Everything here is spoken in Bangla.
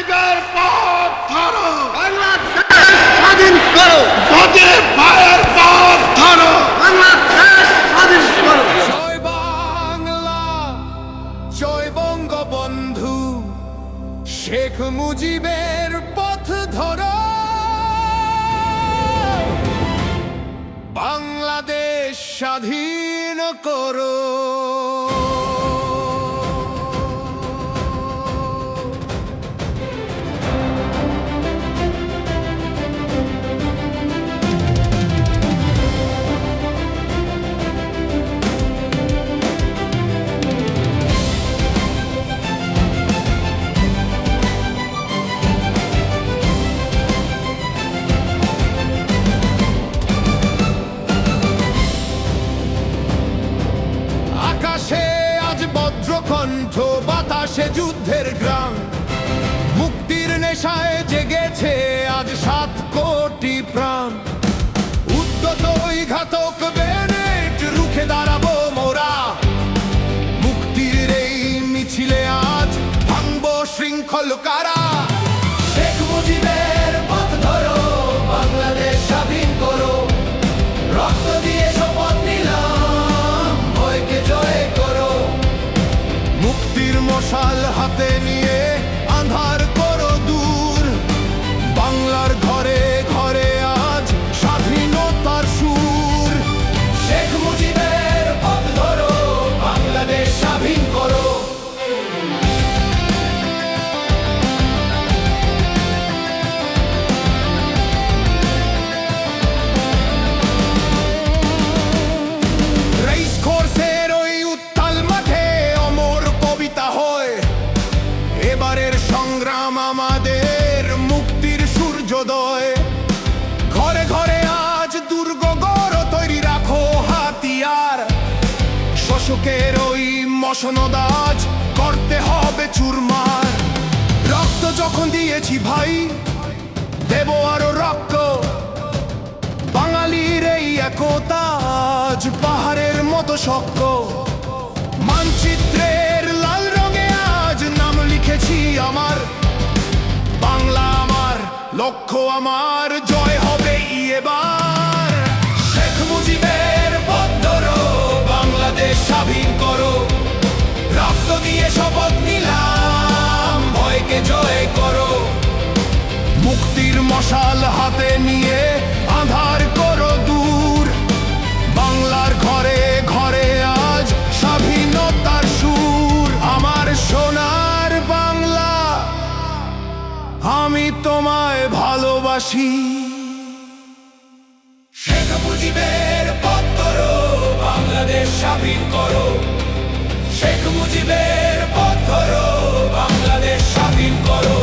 লীগের পথ ধরো, বাংলাদেশ স্বাধীন করো, মোদের ভাইয়ের পথ ধরো, বাংলাদেশ স্বাধীন করো। জয় বাংলা, জয় বঙ্গবন্ধু, শেখ মুজিবের পথ ধরো, বাংলাদেশ স্বাধীন করো। আকাশে আজ বজ্রকণ্ঠ, বাতাসে যুদ্ধের গ্রাম, মুক্তির নেশায় জেগেছে আজ 7 কোটি প্রাণ। উদ্যত ওই ঘাতক বেনেট রুখে দাঁড়াবো মোরা, মুক্তির এই মিছিলে আজ ভাঙবো শৃঙ্খল কারা। শেখ মুজিবের পথ ধরো, বাংলাদেশ স্বাধীন করো, রক্ত দিয়ে শপথ নিলাম, ভয়কে জয় করো। মুক্তির মশাল হাতে নিয়ে আঁধার করো দূর, বাংলার ঘরে ঘরে আজ স্বাধীনতার সুর। শেখ মুজিবের পথ ধরো, বাংলাদেশ স্বাধীন করো। রেস কোর্সের ওই উত্তাল মাঠে অমর কবিতা হয়, এবারের সংগ্রাম আমাদের মুক্তির সূর্যোদয়। ঘরে ঘরে আজ দুর্গ গড়, তৈরি রাখো হাতিয়ার, শোষকের ওই মসনদ আজ করতে হবে চুরমার। রক্ত যখন দিয়েছি ভাই, দেব আরো রক্ত, বাঙালির এই একতা আজ পাহাড়ের মতো শক্ত। মানচিত্রের লাল রঙে আজ নাম লিখেছি আমার, বাংলা আমার, লক্ষ্য আমার, জয় হবে এবার। শেখ মুজিবের পথ ধরো, বাংলাদেশ স্বাধীন করো, রক্ত দিয়ে শপথ নিলাম, ভয়কে জয় করো। মুক্তির মশাল হাতে নিয়ে আঁধার করো দূর, বাংলার ঘরে ঘরে আজ স্বাধীনতার সুর। আমার সোনার বাংলা, আমি তোমায় ভালোবাসি। শেখ মুজিবের পথ ধরো, বাংলাদেশ স্বাধীন করো, শেখ মুজিবের পথ ধরো, বাংলাদেশ স্বাধীন করো।